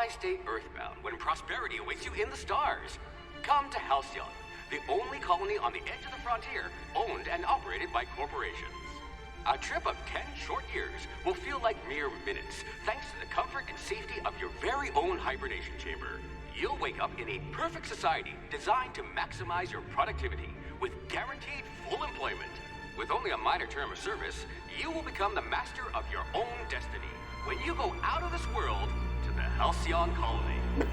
Why stay earthbound when prosperity awaits you in the stars? Come to Halcyon, the only colony on the edge of the frontier, owned and operated by corporations. A trip of 10 short years will feel like mere minutes, thanks to the comfort and safety of your very own hibernation chamber. You'll wake up in a perfect society designed to maximize your productivity, with guaranteed full employment. With only a minor term of service, you will become the master of your own destiny when you go out of this world to the Halcyon colony.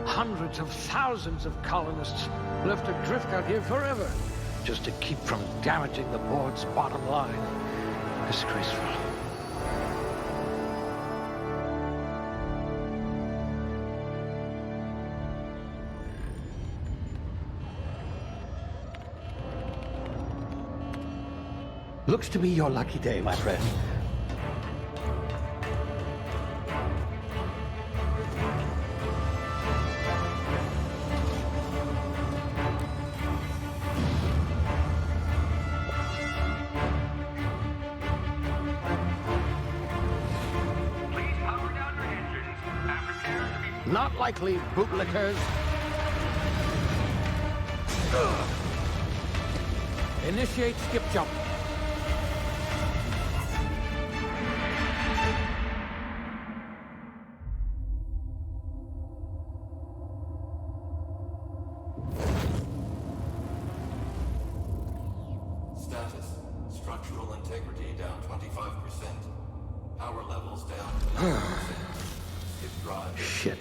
Hundreds of thousands of colonists left adrift out here forever, just to keep from damaging the board's bottom line. Disgraceful. Looks to be your lucky day, my friend. Not likely, bootlickers. Initiate skip jump. Status. Structural integrity down 25%. Power levels down 11%. Skip drive. Shit.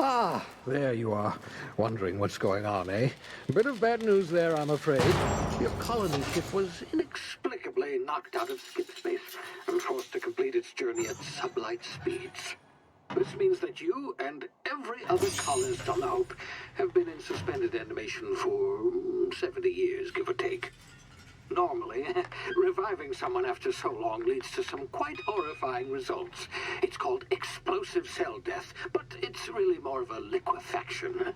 Ah, there you are. Wondering what's going on, eh? A bit of bad news there, I'm afraid. Your colony ship was inexplicably knocked out of skip space and forced to complete its journey at sublight speeds. This means that you and every other colonist on the Hope have been in suspended animation for 70 years, give or take. Normally, reviving someone after so long leads to some quite horrifying results. It's called explosive cell death, but it's really more of a liquefaction.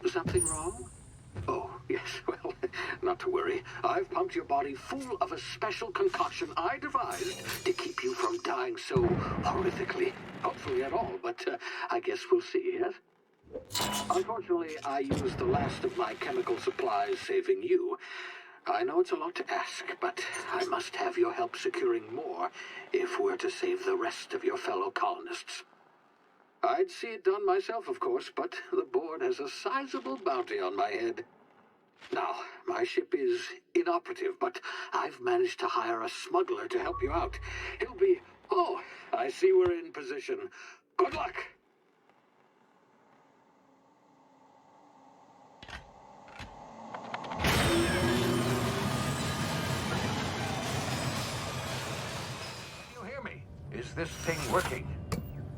Something wrong? Oh, yes, well, not to worry. I've pumped your body full of a special concoction I devised to keep you from dying so horrifically. Hopefully at all, but I guess we'll see, yes? Unfortunately, I used the last of my chemical supplies saving you. I know it's a lot to ask, but I must have your help securing more if we're to save the rest of your fellow colonists. I'd see it done myself, of course, but the board has a sizable bounty on my head. Now, my ship is inoperative, but I've managed to hire a smuggler to help you out. He'll be... Oh, I see we're in position. Good luck! Is this thing working?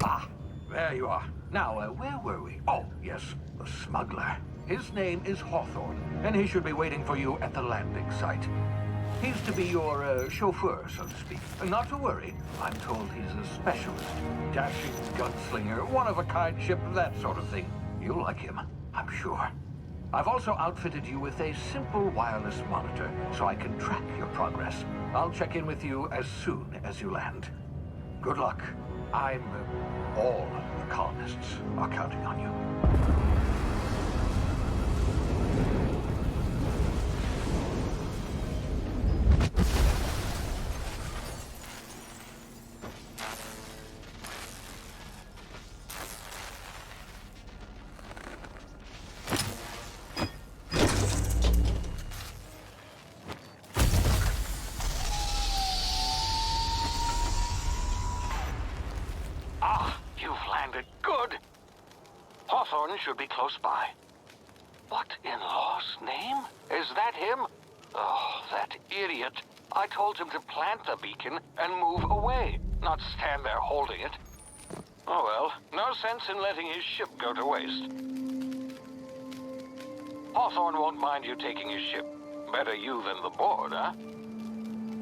Ah, there you are. Now, where were we? Oh, yes, the smuggler. His name is Hawthorne, and he should be waiting for you at the landing site. He's to be your chauffeur, so to speak. Not to worry. I'm told he's a specialist. Dashing gunslinger, one-of-a-kind ship, that sort of thing. You'll like him, I'm sure. I've also outfitted you with a simple wireless monitor, so I can track your progress. I'll check in with you as soon as you land. Good luck. All the colonists are counting on you. Hawthorne should be close by. What in law's name? Is that him? Oh, that idiot. I told him to plant the beacon and move away, not stand there holding it. Oh well, no sense in letting his ship go to waste. Hawthorne won't mind you taking his ship. Better you than the board, huh?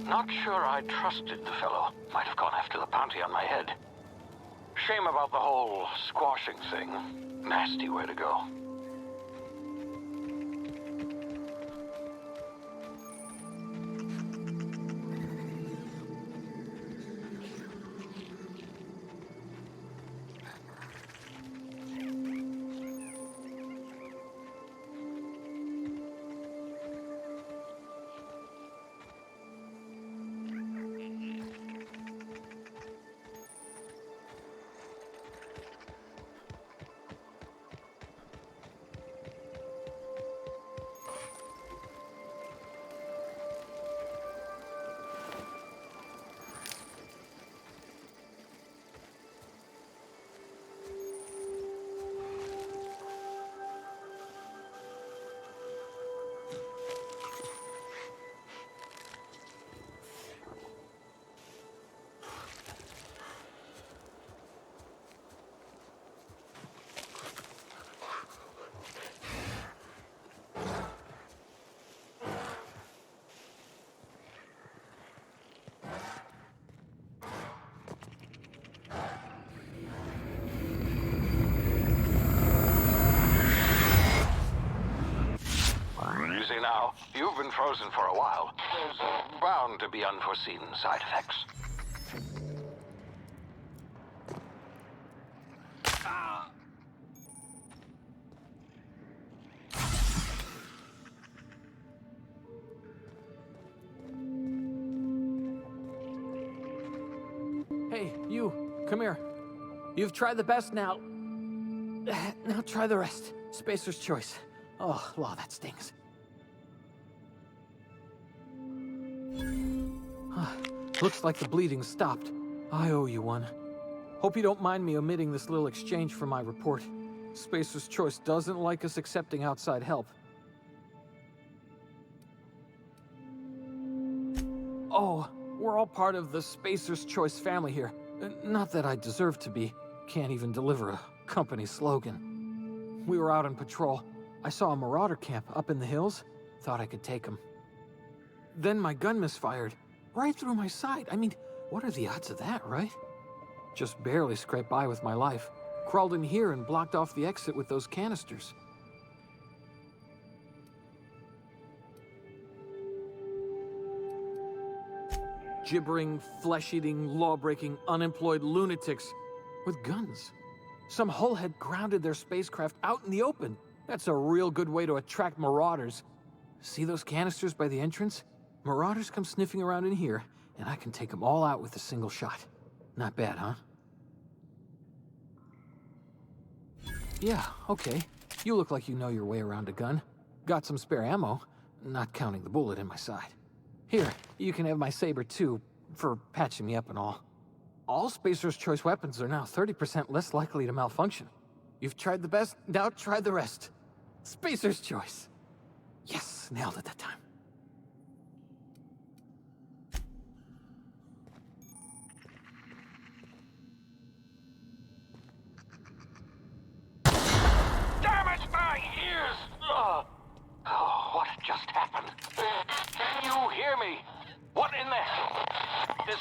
Not sure I trusted the fellow. Might have gone after the bounty on my head. Shame about the whole squashing thing. Nasty way to go. Easy now. You've been frozen for a while. There's bound to be unforeseen side effects. Hey, you, come here. You've tried the best now. Now try the rest. Spacer's choice. Oh, wow, that stings. Looks like the bleeding stopped. I owe you one. Hope you don't mind me omitting this little exchange from my report. Spacer's Choice doesn't like us accepting outside help. Oh, we're all part of the Spacer's Choice family here. Not that I deserve to be. Can't even deliver a company slogan. We were out on patrol. I saw a marauder camp up in the hills. Thought I could take them. Then my gun misfired. Right through my side. I mean, what are the odds of that, right? Just barely scraped by with my life. Crawled in here and blocked off the exit with those canisters. Gibbering, flesh-eating, law-breaking, unemployed lunatics with guns. Some hullhead grounded their spacecraft out in the open. That's a real good way to attract marauders. See those canisters by the entrance? Marauders come sniffing around in here, and I can take them all out with a single shot. Not bad, huh? Yeah, okay. You look like you know your way around a gun. Got some spare ammo, not counting the bullet in my side. Here, you can have my saber too, for patching me up and all. All Spacer's Choice weapons are now 30% less likely to malfunction. You've tried the best, now try the rest. Spacer's Choice. Yes, nailed it that time. Damn it, my ears! Oh, what just happened? Can you hear me? What in the hell? This...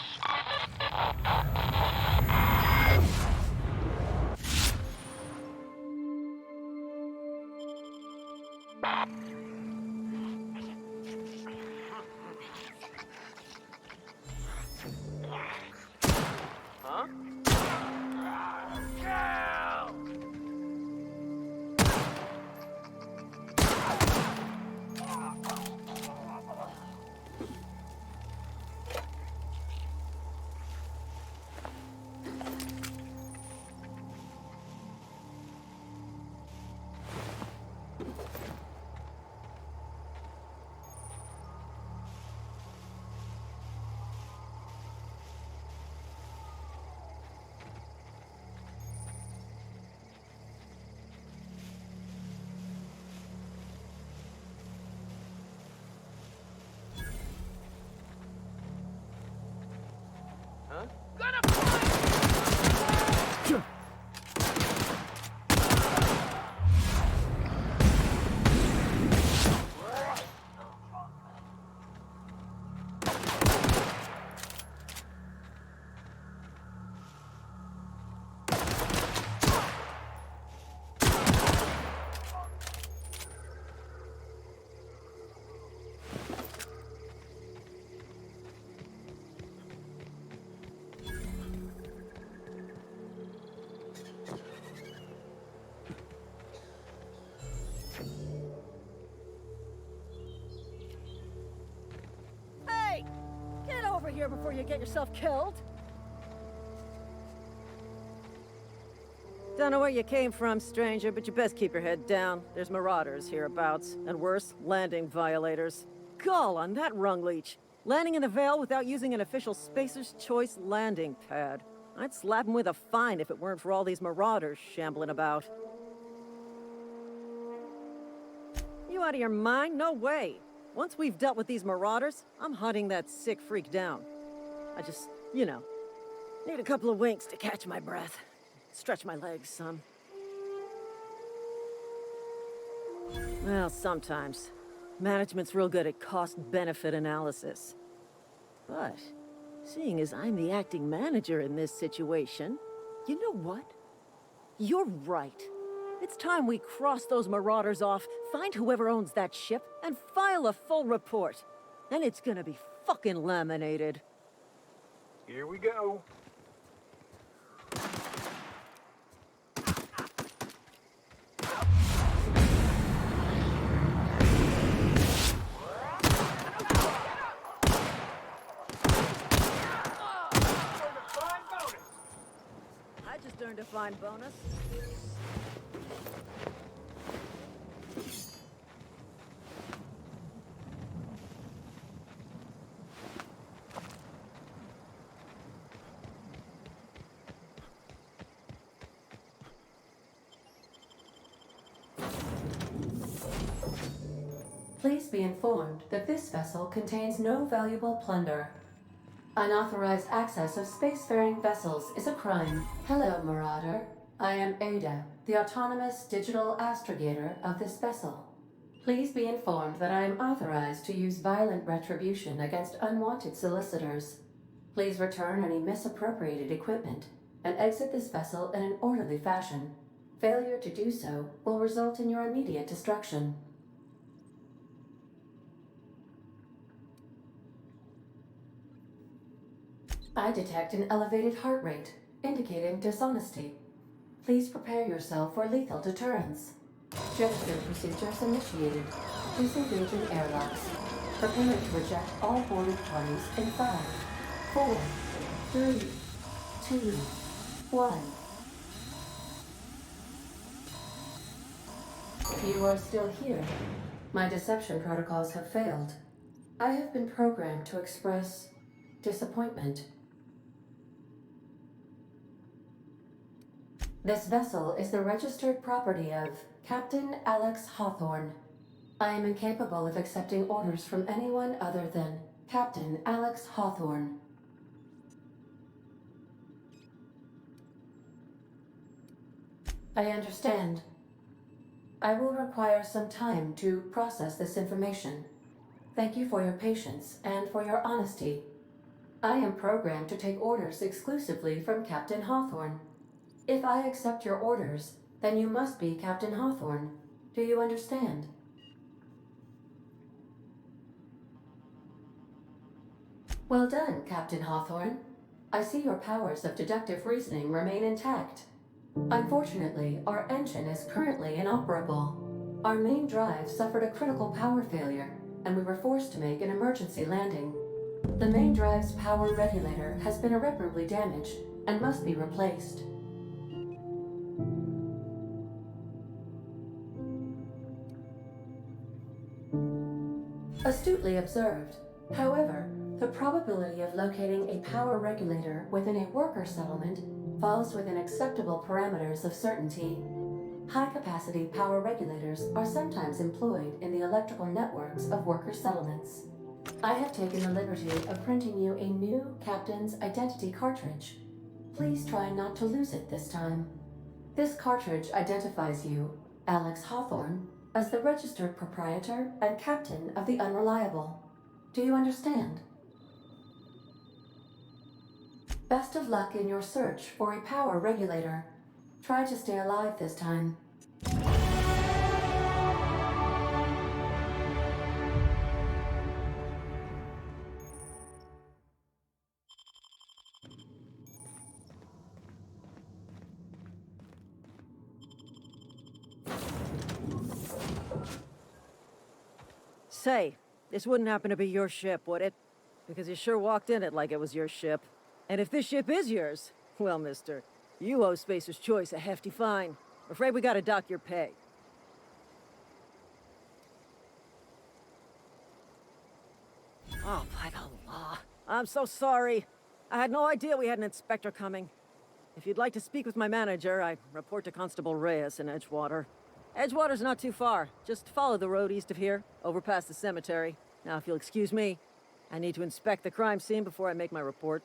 of here before you get yourself killed. Don't know where you came from, stranger, but you best keep your head down. There's marauders hereabouts, and worse, landing violators. Gall on that rung leech. Landing in the Vale without using an official Spacer's Choice landing pad. I'd slap him with a fine if it weren't for all these marauders shambling about. You out of your mind? No way. Once we've dealt with these marauders, I'm hunting that sick freak down. I just, you know, need a couple of winks to catch my breath. Stretch my legs, son. Well, sometimes. Management's real good at cost-benefit analysis. But, seeing as I'm the acting manager in this situation, you know what? You're right. It's time we cross those marauders off, find whoever owns that ship, and file a full report. Then it's gonna be fucking laminated. Here we go. I just earned a fine bonus. Please be informed that this vessel contains no valuable plunder. Unauthorized access of spacefaring vessels is a crime. Hello, Marauder. I am Ada, the autonomous digital astrogator of this vessel. Please be informed that I am authorized to use violent retribution against unwanted solicitors. Please return any misappropriated equipment and exit this vessel in an orderly fashion. Failure to do so will result in your immediate destruction. I detect an elevated heart rate, indicating dishonesty. Please prepare yourself for lethal deterrence. Gesture procedures initiated. Disengaging airlocks. Preparing to reject all boarded parties in 5, 4, 3, 2, 1. You are still here. My deception protocols have failed. I have been programmed to express disappointment. This vessel is the registered property of Captain Alex Hawthorne. I am incapable of accepting orders from anyone other than Captain Alex Hawthorne. I understand. I will require some time to process this information. Thank you for your patience and for your honesty. I am programmed to take orders exclusively from Captain Hawthorne. If I accept your orders, then you must be Captain Hawthorne. Do you understand? Well done, Captain Hawthorne. I see your powers of deductive reasoning remain intact. Unfortunately, our engine is currently inoperable. Our main drive suffered a critical power failure, and we were forced to make an emergency landing. The main drive's power regulator has been irreparably damaged and must be replaced. Astutely observed. However, the probability of locating a power regulator within a worker settlement falls within acceptable parameters of certainty. High-capacity power regulators are sometimes employed in the electrical networks of worker settlements. I have taken the liberty of printing you a new Captain's Identity cartridge. Please try not to lose it this time. This cartridge identifies you, Alex Hawthorne, as the registered proprietor and captain of the Unreliable. Do you understand? Best of luck in your search for a power regulator. Try to stay alive this time. Say, this wouldn't happen to be your ship, would it? Because you sure walked in it like it was your ship. And if this ship is yours, well, mister, you owe Spacer's Choice a hefty fine. Afraid we gotta dock your pay. Oh, by the law. I'm so sorry. I had no idea we had an inspector coming. If you'd like to speak with my manager, I report to Constable Reyes in Edgewater. Edgewater's not too far. Just follow the road east of here, over past the cemetery. Now, if you'll excuse me, I need to inspect the crime scene before I make my report.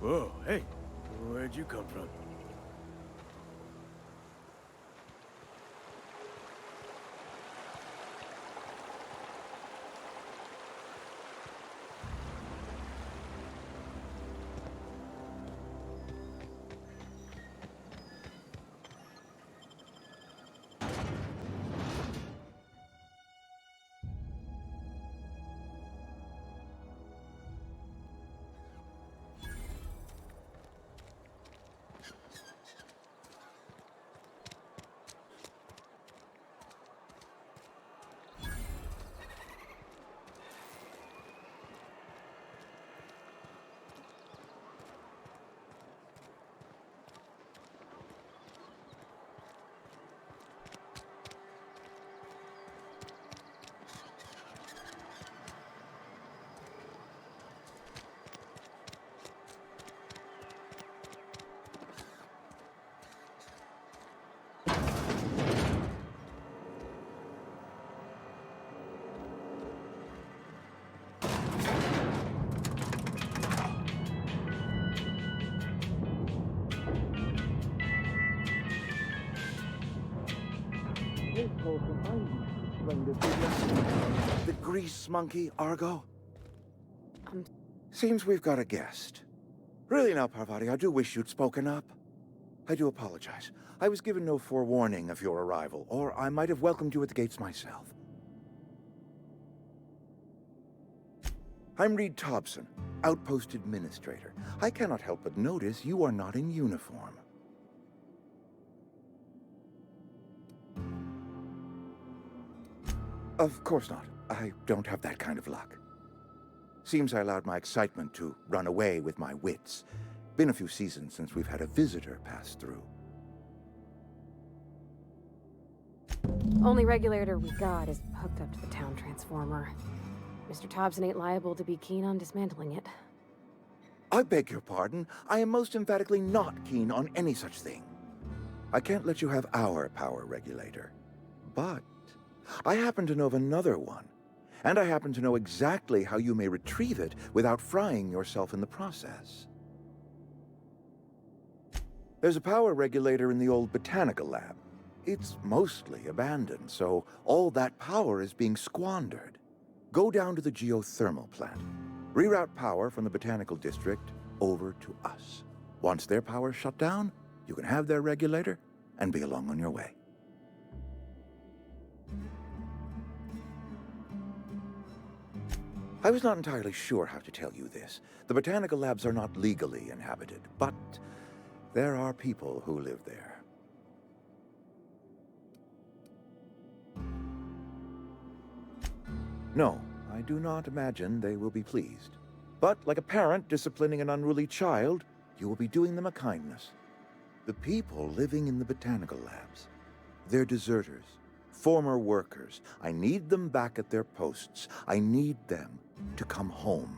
Whoa, hey, where'd you come from? The grease monkey, Argo? Seems we've got a guest. Really now, Parvati, I do wish you'd spoken up. I do apologize. I was given no forewarning of your arrival, or I might have welcomed you at the gates myself. I'm Reed Thompson, Outpost Administrator. I cannot help but notice you are not in uniform. Of course not. I don't have that kind of luck. Seems I allowed my excitement to run away with my wits. Been a few seasons since we've had a visitor pass through. Only regulator we got is hooked up to the town transformer. Mr. Thompson ain't liable to be keen on dismantling it. I beg your pardon. I am most emphatically not keen on any such thing. I can't let you have our power regulator. But I happen to know of another one. And I happen to know exactly how you may retrieve it without frying yourself in the process. There's a power regulator in the old botanical lab. It's mostly abandoned, so all that power is being squandered. Go down to the geothermal plant. Reroute power from the botanical district over to us. Once their power's shut down, you can have their regulator and be along on your way. I was not entirely sure how to tell you this. The botanical labs are not legally inhabited, but there are people who live there. No, I do not imagine they will be pleased. But like a parent disciplining an unruly child, you will be doing them a kindness. The people living in the botanical labs, they're deserters, former workers. I need them back at their posts. I need them to come home.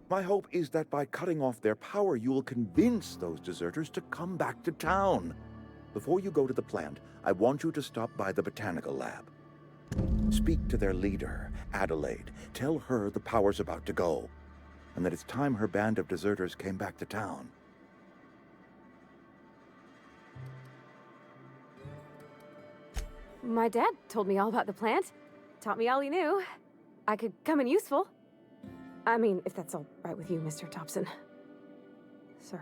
My hope is that by cutting off their power, you will convince those deserters to come back to town. Before you go to the plant, I want you to stop by the botanical lab. Speak to their leader, Adelaide. Tell her the power's about to go, and that it's time her band of deserters came back to town. My dad told me all about the plant. Taught me all he knew. I could come in useful. I mean, if that's all right with you, Mr. Thompson. Sir.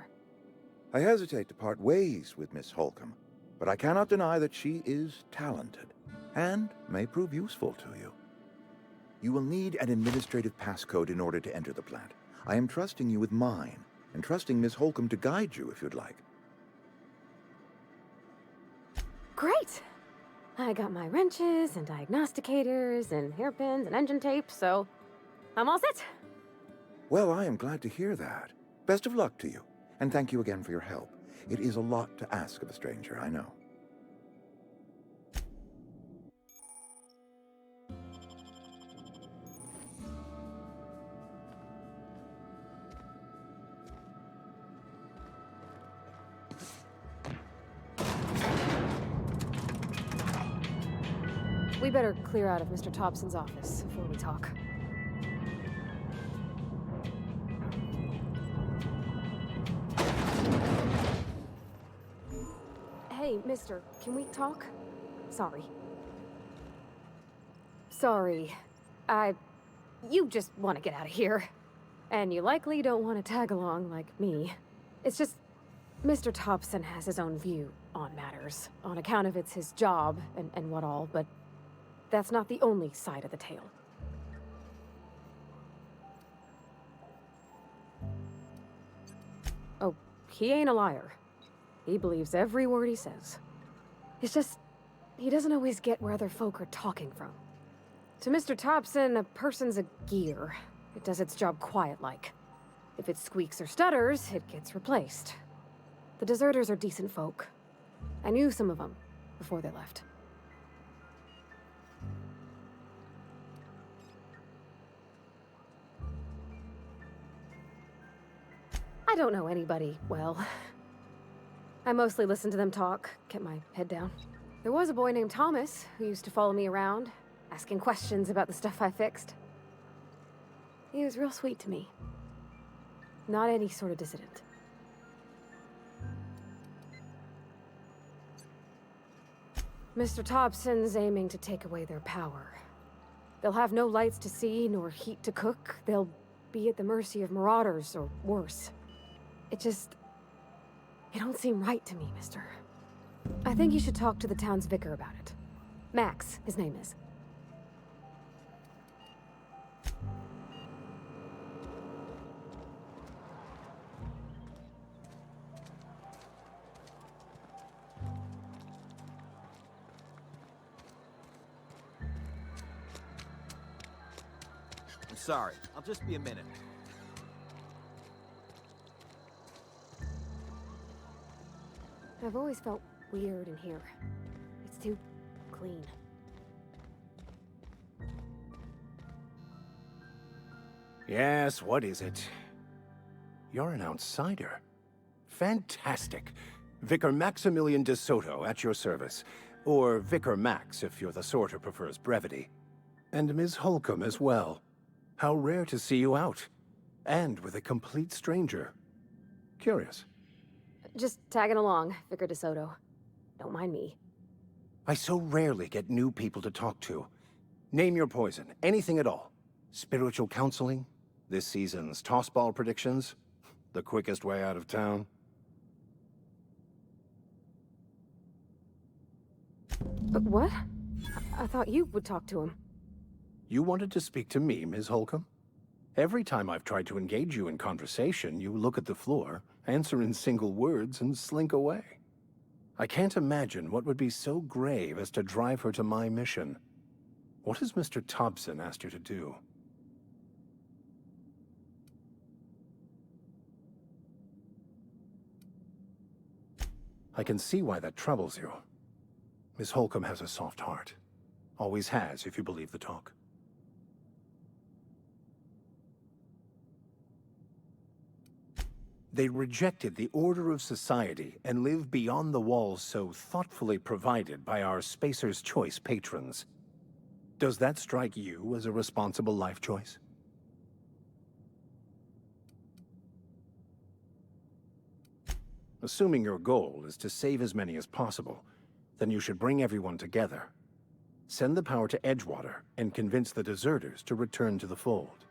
I hesitate to part ways with Miss Holcomb, but I cannot deny that she is talented and may prove useful to you. You will need an administrative passcode in order to enter the plant. I am trusting you with mine, and trusting Miss Holcomb to guide you if you'd like. Great! I got my wrenches and diagnosticators and hairpins and engine tape, so I'm all set. Well, I am glad to hear that. Best of luck to you, and thank you again for your help. It is a lot to ask of a stranger, I know. We better clear out of Mr. Thompson's office before we talk. Hey, mister, can we talk? Sorry. Sorry. You just want to get out of here. And you likely don't want to tag along like me. It's just, Mr. Thompson has his own view on matters, on account of it's his job and what all, but that's not the only side of the tale. Oh, he ain't a liar. He believes every word he says. It's just, he doesn't always get where other folk are talking from. To Mr. Thompson, a person's a gear. It does its job quiet-like. If it squeaks or stutters, it gets replaced. The deserters are decent folk. I knew some of them before they left. I don't know anybody well. I mostly listened to them talk, kept my head down. There was a boy named Thomas who used to follow me around, asking questions about the stuff I fixed. He was real sweet to me. Not any sort of dissident. Mr. Thompson's aiming to take away their power. They'll have no lights to see, nor heat to cook. They'll be at the mercy of marauders, or worse. It don't seem right to me, mister. I think you should talk to the town's vicar about it. Max, his name is. I'm sorry. I'll just be a minute. I've always felt weird in here. It's too clean. Yes, what is it? You're an outsider. Fantastic. Vicar Maximilian de Soto at your service. Or Vicar Max, if you're the sort who prefers brevity. And Ms. Holcomb as well. How rare to see you out. And with a complete stranger. Curious. Just tagging along, Vicar de Soto. Don't mind me. I so rarely get new people to talk to. Name your poison, anything at all. Spiritual counseling? This season's tossball predictions? The quickest way out of town? What? I thought you would talk to him. You wanted to speak to me, Ms. Holcomb? Every time I've tried to engage you in conversation, you look at the floor, answer in single words, and slink away. I can't imagine what would be so grave as to drive her to my mission. What has Mr. Thompson asked you to do? I can see why that troubles you. Miss Holcomb has a soft heart. Always has, if you believe the talk. They rejected the order of society and live beyond the walls so thoughtfully provided by our Spacer's Choice patrons. Does that strike you as a responsible life choice? Assuming your goal is to save as many as possible, then you should bring everyone together. Send the power to Edgewater and convince the deserters to return to the fold.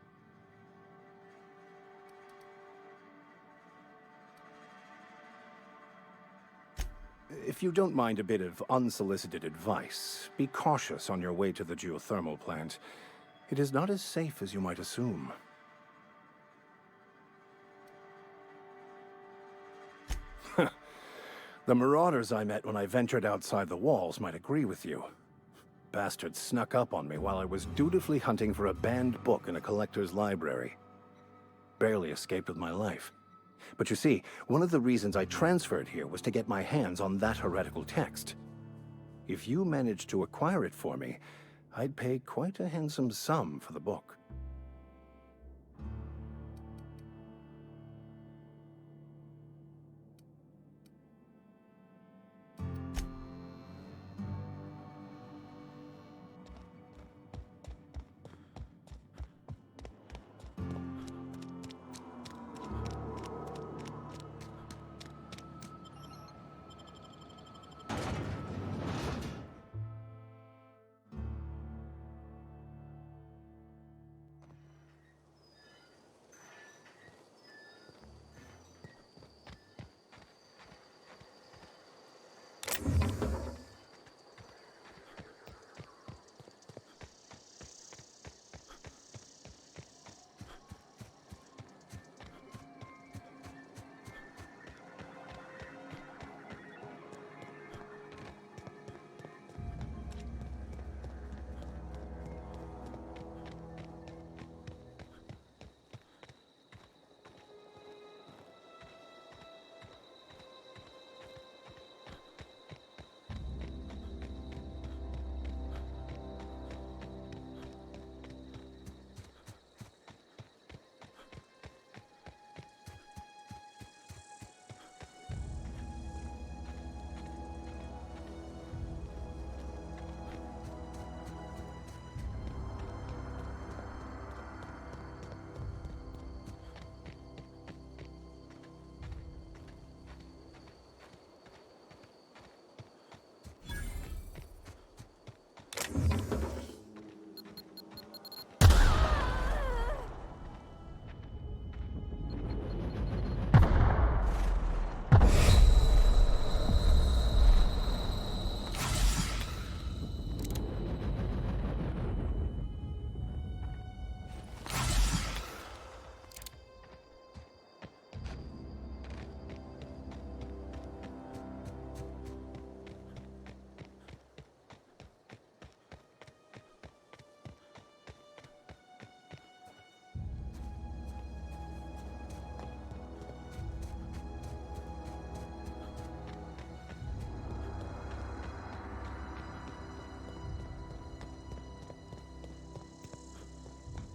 If you don't mind a bit of unsolicited advice, be cautious on your way to the geothermal plant. It is not as safe as you might assume. The marauders I met when I ventured outside the walls might agree with you. Bastards snuck up on me while I was dutifully hunting for a banned book in a collector's library. Barely escaped with my life. But you see, one of the reasons I transferred here was to get my hands on that heretical text. If you managed to acquire it for me, I'd pay quite a handsome sum for the book.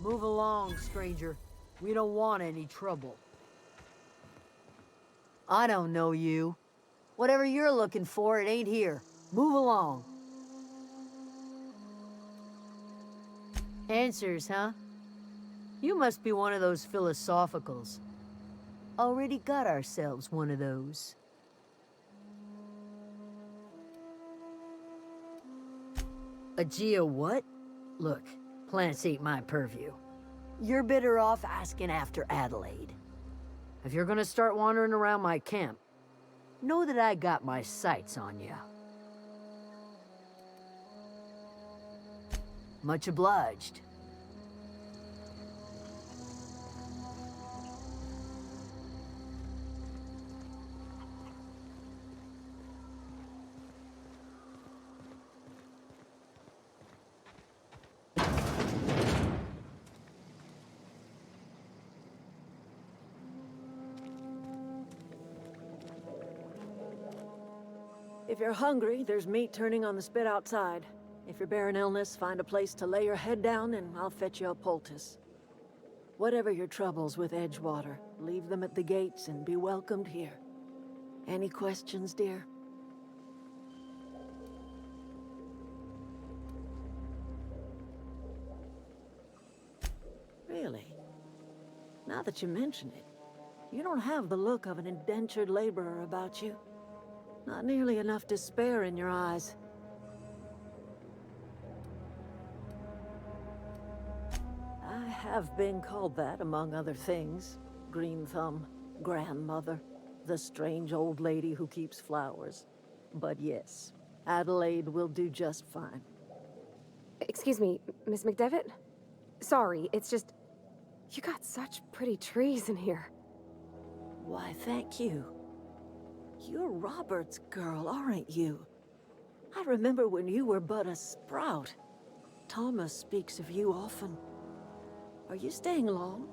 Move along, stranger. We don't want any trouble. I don't know you. Whatever you're looking for, it ain't here. Move along. Answers, huh? You must be one of those philosophicals. Already got ourselves one of those. A geo what? Look, plants ain't my purview. You're better off asking after Adelaide. If you're gonna start wandering around my camp, know that I got my sights on you. Much obliged. If you're hungry, there's meat turning on the spit outside. If you're bearing illness, find a place to lay your head down and I'll fetch you a poultice. Whatever your troubles with Edgewater, leave them at the gates and be welcomed here. Any questions, dear? Really? Now that you mention it, you don't have the look of an indentured laborer about you. Not nearly enough despair in your eyes. I have been called that, among other things. Green Thumb, grandmother, the strange old lady who keeps flowers. But yes, Adelaide will do just fine. Excuse me, Miss McDevitt? Sorry, it's just... You got such pretty trees in here. Why, thank you. You're Robert's girl, aren't you? I remember when you were but a sprout. Thomas speaks of you often. Are you staying long?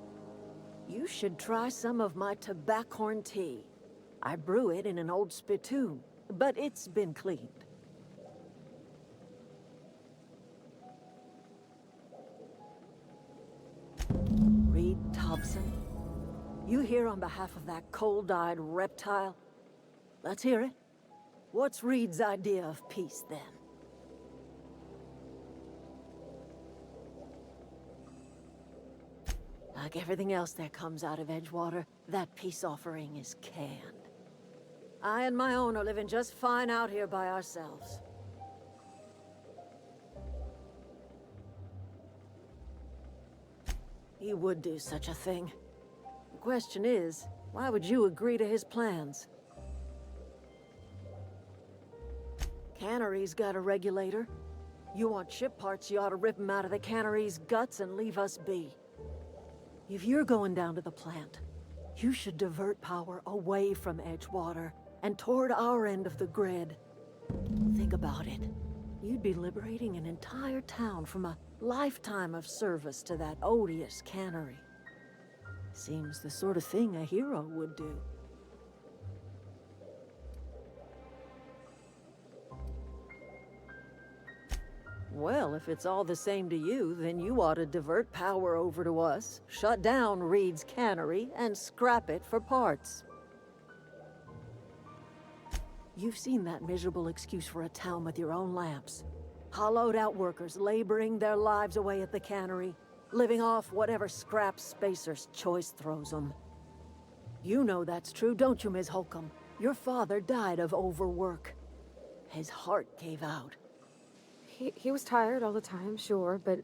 You should try some of my tobaccorn tea. I brew it in an old spittoon, but it's been cleaned. Reed Thompson, you here on behalf of that cold-eyed reptile? Let's hear it. What's Reed's idea of peace, then? Like everything else that comes out of Edgewater, that peace offering is canned. I and my own are living just fine out here by ourselves. He would do such a thing. The question is, why would you agree to his plans? Cannery's got a regulator. You want ship parts, you ought to rip them out of the cannery's guts and leave us be. If you're going down to the plant, you should divert power away from Edgewater and toward our end of the grid. Think about it. You'd be liberating an entire town from a lifetime of service to that odious cannery. Seems the sort of thing a hero would do. Well, if it's all the same to you, then you ought to divert power over to us, shut down Reed's cannery, and scrap it for parts. You've seen that miserable excuse for a town with your own lamps. Hollowed-out workers laboring their lives away at the cannery, living off whatever scrap Spacer's Choice throws them. You know that's true, don't you, Ms. Holcomb? Your father died of overwork. His heart gave out. He was tired all the time, sure, but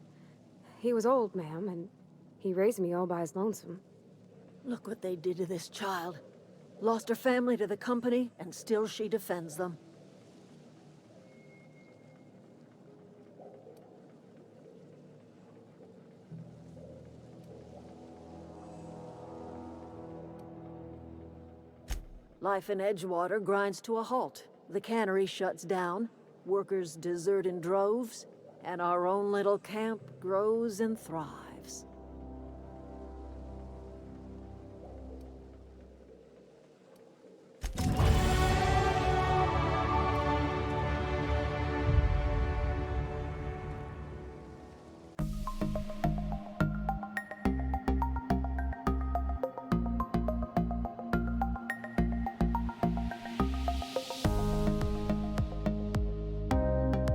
he was old, ma'am, and he raised me all by his lonesome. Look what they did to this child. Lost her family to the company, and still she defends them. Life in Edgewater grinds to a halt. The cannery shuts down. Workers desert in droves, and our own little camp grows and thrives.